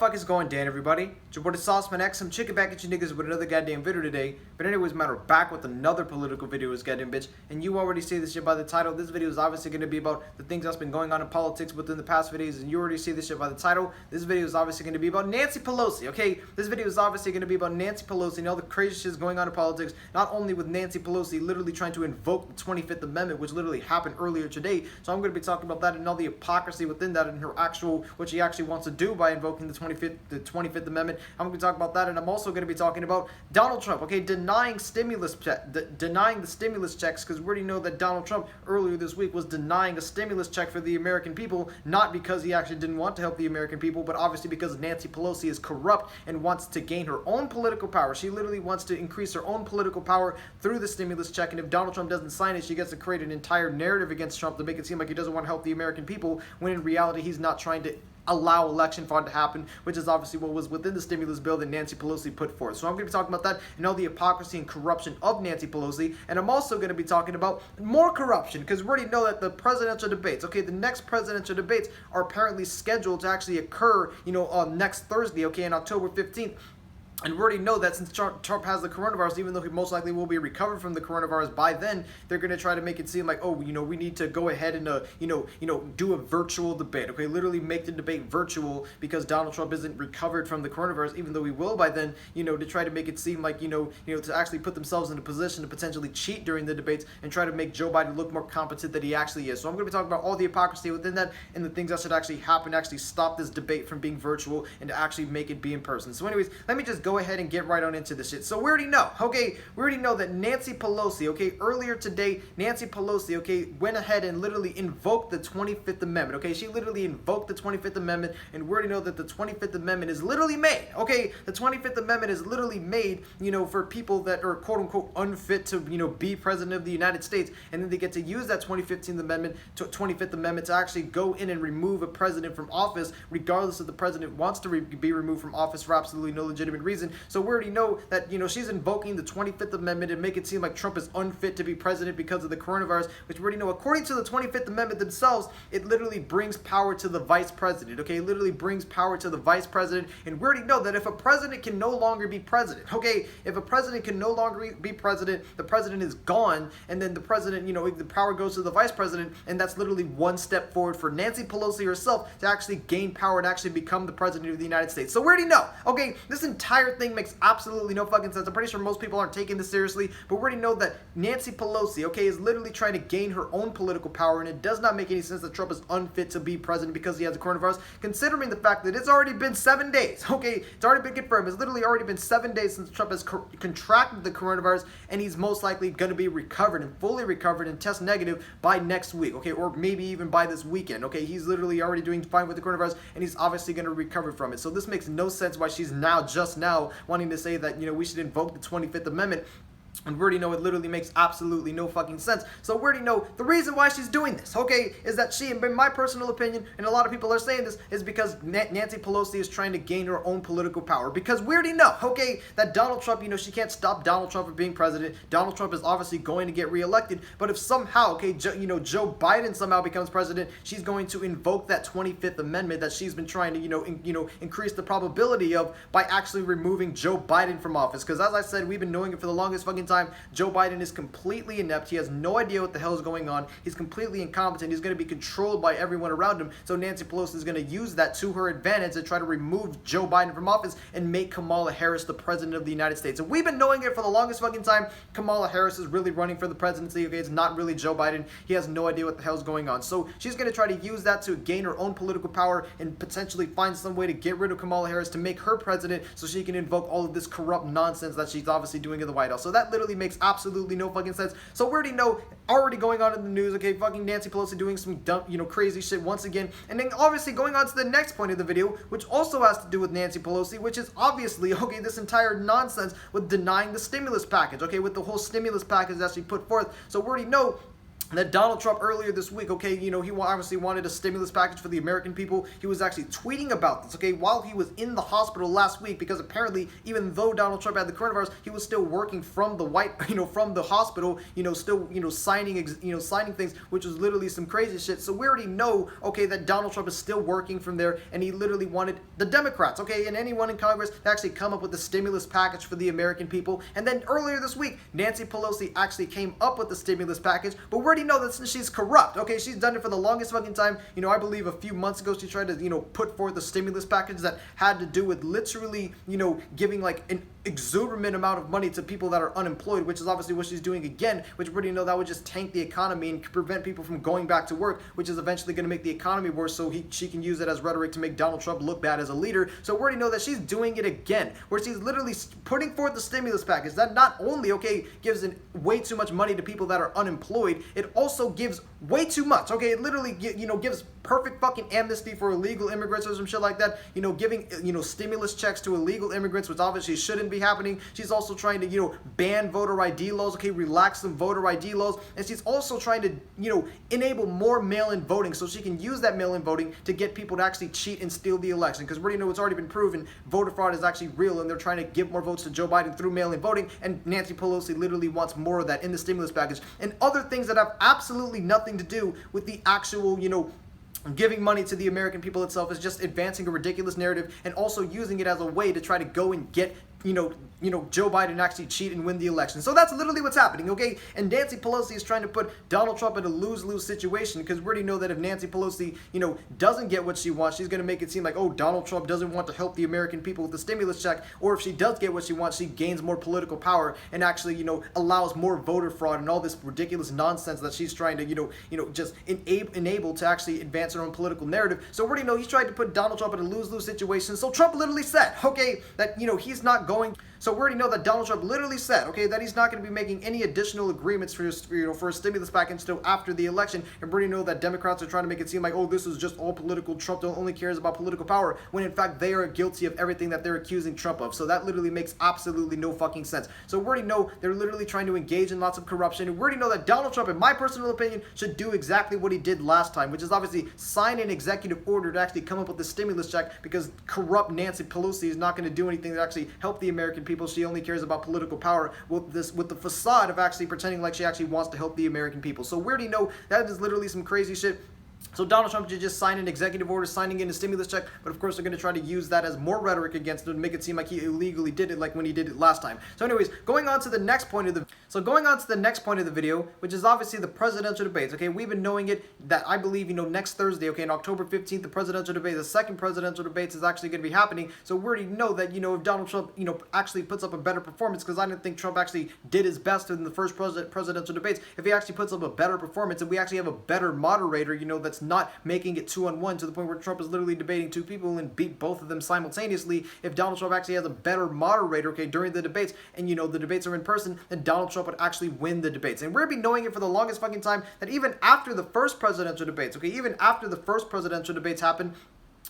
fuck is going down, everybody? It's your boy Sauceman X. I'm checking back at you niggas with another goddamn video today. But anyways, matter of back with another political video, is goddamn bitch. And you already see this shit by the title. This video is obviously going to be about the things that's been going on in politics within the past videos. And you already see this shit by the title. This video is obviously going to be about Nancy Pelosi, okay? This video is obviously going to be about Nancy Pelosi and all the crazy shit going on in politics. Not only with Nancy Pelosi literally trying to invoke the 25th Amendment, which literally happened earlier today. So I'm going to be talking about that and all the hypocrisy within that and her actual, what she actually wants to do by invoking the 25th Amendment. I'm going to talk about that, and I'm also going to be talking about Donald Trump, okay, denying the stimulus checks, because we already know that Donald Trump earlier this week was denying a stimulus check for the American people, not because he actually didn't want to help the American people, but obviously because Nancy Pelosi is corrupt and wants to gain her own political power. She literally wants to increase her own political power through the stimulus check, and if Donald Trump doesn't sign it, she gets to create an entire narrative against Trump to make it seem like he doesn't want to help the American people, when in reality he's not trying to allow election fraud to happen, which is obviously what was within the stimulus bill that Nancy Pelosi put forth. So I'm going to be talking about that and all the hypocrisy and corruption of Nancy Pelosi, and I'm also going to be talking about more corruption, because we already know that the presidential debates, okay, the next presidential debates are apparently scheduled to actually occur, next Thursday, okay, on October 15th. And we already know that since Trump has the coronavirus, even though he most likely will be recovered from the coronavirus by then, they're going to try to make it seem like, oh, we need to go ahead and, do a virtual debate, okay? Literally make the debate virtual because Donald Trump isn't recovered from the coronavirus, even though he will by then, to try to make it seem like, to actually put themselves in a position to potentially cheat during the debates and try to make Joe Biden look more competent than he actually is. So I'm going to be talking about all the hypocrisy within that and the things that should actually happen to actually stop this debate from being virtual and to actually make it be in person. So anyways, let me just go ahead and get right on into this shit. So we already know, okay, that Nancy Pelosi, okay, earlier today, Nancy Pelosi, okay, went ahead and literally invoked the 25th Amendment, okay? She literally invoked the 25th Amendment, and we already know that the 25th Amendment is literally made, okay? The 25th Amendment is literally made, for people that are quote-unquote unfit to, be president of the United States, and then they get to use that 25th Amendment to actually go in and remove a president from office, regardless if the president wants to be removed from office for absolutely no legitimate reason. So we already know that, she's invoking the 25th Amendment and make it seem like Trump is unfit to be president because of the coronavirus, which we already know, according to the 25th Amendment themselves, it literally brings power to the vice president, okay? It literally brings power to the vice president, and we already know that if a president can no longer be president, okay? If a president can no longer be president, the president is gone, and then the president, the power goes to the vice president, and that's literally one step forward for Nancy Pelosi herself to actually gain power and actually become the president of the United States. So we already know, okay, this entire thing makes absolutely no fucking sense. I'm pretty sure most people aren't taking this seriously, but we already know that Nancy Pelosi, okay, is literally trying to gain her own political power, and it does not make any sense that Trump is unfit to be president because he has the coronavirus, considering the fact that it's already been 7 days, okay? It's already been confirmed. It's literally already been 7 days since Trump has contracted the coronavirus, and he's most likely going to be recovered and fully recovered and test negative by next week, okay, or maybe even by this weekend, okay? He's literally already doing fine with the coronavirus, and he's obviously going to recover from it. So this makes no sense why she's just now wanting to say that, we should invoke the 25th Amendment. And we already know it literally makes absolutely no fucking sense. So we already know the reason why she's doing this, okay, is that she, in my personal opinion, and a lot of people are saying this, is because Nancy Pelosi is trying to gain her own political power. Because we already know, okay, that Donald Trump, she can't stop Donald Trump from being president. Donald Trump is obviously going to get reelected. But if somehow, okay, Joe Biden somehow becomes president, she's going to invoke that 25th Amendment that she's been trying to, increase the probability of by actually removing Joe Biden from office. Because as I said, we've been knowing it for the longest fucking time. Joe Biden is completely inept. He has no idea what the hell is going on. He's completely incompetent. He's going to be controlled by everyone around him. So Nancy Pelosi is going to use that to her advantage to try to remove Joe Biden from office and make Kamala Harris the president of the United States. And we've been knowing it for the longest fucking time. Kamala Harris is really running for the presidency. Okay, it's not really Joe Biden. He has no idea what the hell is going on. So she's going to try to use that to gain her own political power and potentially find some way to get rid of Kamala Harris to make her president so she can invoke all of this corrupt nonsense that she's obviously doing in the White House. So that literally makes absolutely no fucking sense. So we already know, already going on in the news, okay, fucking Nancy Pelosi doing some dumb, crazy shit once again. And then obviously going on to the next point of the video, which also has to do with Nancy Pelosi, which is obviously, okay, this entire nonsense with denying the stimulus package, okay, with the whole stimulus package that she put forth. So we already know that Donald Trump earlier this week, okay, he obviously wanted a stimulus package for the American people. He was actually tweeting about this, okay, while he was in the hospital last week, because apparently, even though Donald Trump had the coronavirus, he was still working from the from the hospital, still, signing things, which was literally some crazy shit. So we already know, okay, that Donald Trump is still working from there, and he literally wanted the Democrats, okay, and anyone in Congress to actually come up with a stimulus package for the American people. And then earlier this week, Nancy Pelosi actually came up with the stimulus package, but we already know that since she's corrupt, okay, she's done it for the longest fucking time. I believe a few months ago she tried to, put forth a stimulus package that had to do with literally, giving like an exorbitant amount of money to people that are unemployed, which is obviously what she's doing again, which we already know that would just tank the economy and prevent people from going back to work, which is eventually going to make the economy worse, so she can use it as rhetoric to make Donald Trump look bad as a leader. So we already know that she's doing it again, where she's literally putting forth the stimulus package that not only, okay, gives way too much money to people that are unemployed, it also gives way too much, okay, it literally, gives perfect fucking amnesty for illegal immigrants or some shit like that, giving, stimulus checks to illegal immigrants, which obviously shouldn't be happening. She's also trying to, ban voter ID laws, okay, relax some voter ID laws, and she's also trying to, enable more mail-in voting, so she can use that mail-in voting to get people to actually cheat and steal the election, because we already know it's already been proven voter fraud is actually real, and they're trying to give more votes to Joe Biden through mail-in voting, and Nancy Pelosi literally wants more of that in the stimulus package, and other things that have absolutely nothing to do with the actual, giving money to the American people itself, is just advancing a ridiculous narrative and also using it as a way to try to go and get Joe Biden actually cheat and win the election. So that's literally what's happening, okay? And Nancy Pelosi is trying to put Donald Trump in a lose-lose situation, because we already know that if Nancy Pelosi, doesn't get what she wants, she's going to make it seem like, oh, Donald Trump doesn't want to help the American people with the stimulus check, or if she does get what she wants, she gains more political power and actually, allows more voter fraud and all this ridiculous nonsense that she's trying to, just enable to actually advance her own political narrative. So we already know he's trying to put Donald Trump in a lose-lose situation. So Trump literally said, okay, that, he's not going. So we already know that Donald Trump literally said, okay, that he's not going to be making any additional agreements for a stimulus package until after the election. And we already know that Democrats are trying to make it seem like, oh, this is just all political. Trump only cares about political power, when in fact they are guilty of everything that they're accusing Trump of. So that literally makes absolutely no fucking sense. So we already know they're literally trying to engage in lots of corruption. And we already know that Donald Trump, in my personal opinion, should do exactly what he did last time, which is obviously sign an executive order to actually come up with the stimulus check, because corrupt Nancy Pelosi is not going to do anything to actually help the American people. She only cares about political power with the facade of actually pretending like she actually wants to help the American people. So we already know that is literally some crazy shit. So Donald Trump should just sign an executive order signing in a stimulus check, but of course they're going to try to use that as more rhetoric against him to make it seem like he illegally did it, like when he did it last time. So anyways, going on to the next point of the video, which is obviously the presidential debates. Okay, we've been knowing it that I believe, next Thursday, okay, on October 15th, the presidential debate, the second presidential debates is actually going to be happening. So we already know that, if Donald Trump, actually puts up a better performance, because I didn't think Trump actually did his best in the first presidential debates. If he actually puts up a better performance and we actually have a better moderator, that's not making it 2-on-1 to the point where Trump is literally debating two people and beat both of them simultaneously. If Donald Trump actually has a better moderator, okay, during the debates, and the debates are in person, then Donald Trump would actually win the debates. And we're gonna be knowing it for the longest fucking time that even after the first presidential debates, okay, even after the first presidential debates happened,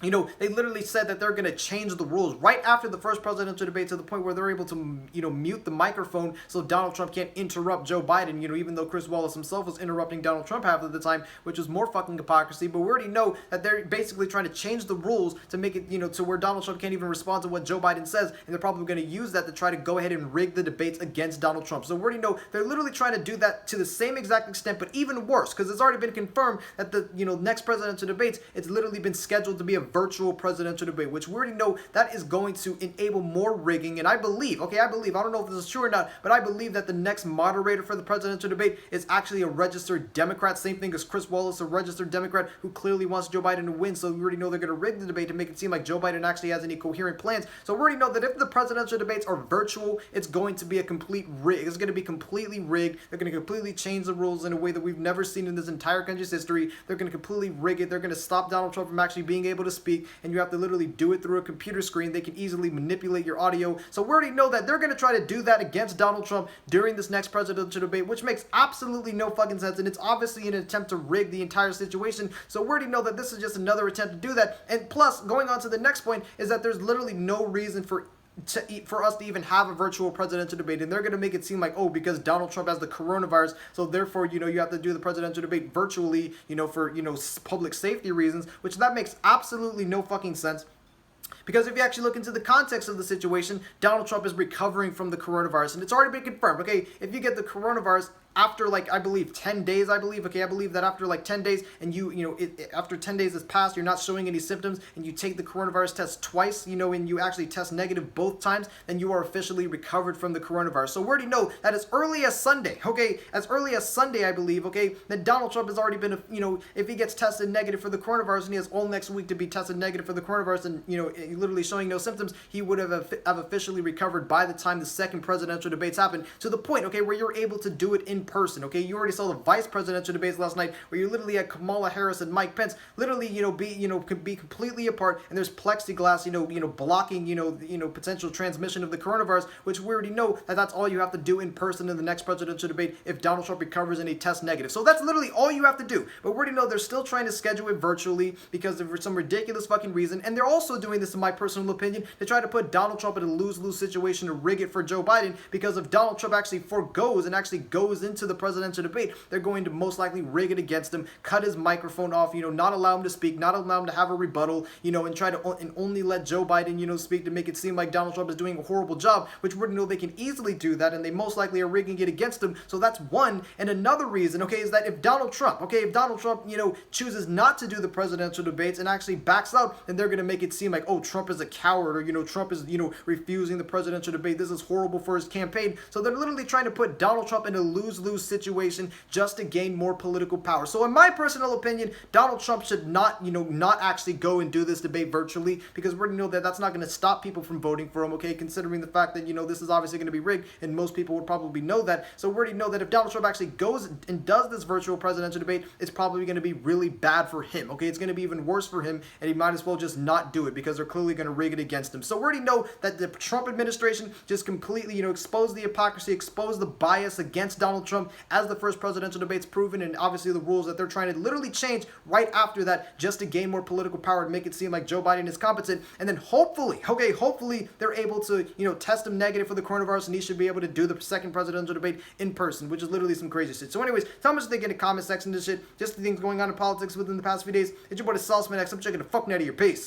they literally said that they're going to change the rules right after the first presidential debate, to the point where they're able to, mute the microphone so Donald Trump can't interrupt Joe Biden, even though Chris Wallace himself was interrupting Donald Trump half of the time, which was more fucking hypocrisy. But we already know that they're basically trying to change the rules to make it, to where Donald Trump can't even respond to what Joe Biden says, and they're probably going to use that to try to go ahead and rig the debates against Donald Trump. So we already know they're literally trying to do that to the same exact extent, but even worse, because it's already been confirmed that the, next presidential debates, it's literally been scheduled to be a virtual presidential debate, which we already know that is going to enable more rigging. And I believe, I don't know if this is true or not, but I believe that the next moderator for the presidential debate is actually a registered Democrat, same thing as Chris Wallace, a registered Democrat who clearly wants Joe Biden to win. So we already know they're going to rig the debate to make it seem like Joe Biden actually has any coherent plans. So we already know that if the presidential debates are virtual, it's going to be a complete rig. It's going to be completely rigged. They're going to completely change the rules in a way that we've never seen in this entire country's history. They're going to completely rig it. They're going to stop Donald Trump from actually being able to speak, and you have to literally do it through a computer screen. They can easily manipulate your audio. So we already know that they're going to try to do that against Donald Trump during this next presidential debate, which makes absolutely no fucking sense, and it's obviously an attempt to rig the entire situation. So we already know that this is just another attempt to do that. And plus, going on to the next point, is that there's literally no reason for for us to even have a virtual presidential debate, and they're going to make it seem like, oh, because Donald Trump has the coronavirus, so therefore, you have to do the presidential debate virtually, for, public safety reasons, which that makes absolutely no fucking sense. Because if you actually look into the context of the situation, Donald Trump is recovering from the coronavirus, and it's already been confirmed. Okay, if you get the coronavirus after, like, I believe 10 days, I believe that after like 10 days, and after 10 days has passed, you're not showing any symptoms, and you take the coronavirus test twice, and you actually test negative both times, then you are officially recovered from the coronavirus. So we already know that as early as Sunday, okay, I believe, okay, that Donald Trump has already been, if he gets tested negative for the coronavirus, and he has all next week to be tested negative for the coronavirus, and, literally showing no symptoms, he would have officially recovered by the time the second presidential debates happen, to the point, okay, where you're able to do it in person. Okay, you already saw the vice presidential debates last night, where you literally had Kamala Harris and Mike Pence literally, could be completely apart, and there's plexiglass, blocking, potential transmission of the coronavirus, which we already know that that's all you have to do in person in the next presidential debate if Donald Trump recovers and he tests negative. So that's literally all you have to do. But we already know they're still trying to schedule it virtually because of some ridiculous fucking reason, and they're also doing this, in my personal opinion, to try to put Donald Trump in a lose-lose situation to rig it for Joe Biden, because if Donald Trump actually forgoes and actually goes into the presidential debate, they're going to most likely rig it against him, cut his microphone off, not allow him to speak, not allow him to have a rebuttal, and try to and only let Joe Biden, speak, to make it seem like Donald Trump is doing a horrible job, which we know they can easily do that, and they most likely are rigging it against him. So that's one. And another reason, okay, is that if Donald Trump, chooses not to do the presidential debates and actually backs out, then they're going to make it seem like, oh, Trump is a coward, or, Trump is, refusing the presidential debate. This is horrible for his campaign. So they're literally trying to put Donald Trump in a lose-lose situation just to gain more political power. So in my personal opinion, Donald Trump should not, not actually go and do this debate virtually, because we already know that that's not going to stop people from voting for him, okay, considering the fact that, this is obviously going to be rigged, and most people would probably know that. So we already know that if Donald Trump actually goes and does this virtual presidential debate, it's probably going to be really bad for him, okay? It's going to be even worse for him, and he might as well just not do it, because they're clearly going to rig it against him. So we already know that the Trump administration just completely, exposed the hypocrisy, exposed the bias against Donald Trump, as the first presidential debate's proven, and obviously the rules that they're trying to literally change right after that, just to gain more political power and make it seem like Joe Biden is competent. And then hopefully, hopefully they're able to, test him negative for the coronavirus, and he should be able to do the second presidential debate in person, which is literally some crazy shit. So anyways, tell me what you think in the comment section of this shit, just the things going on in politics within the past few days. It's your boy, Sauceman X. I'm checking the fuck out of your. Peace.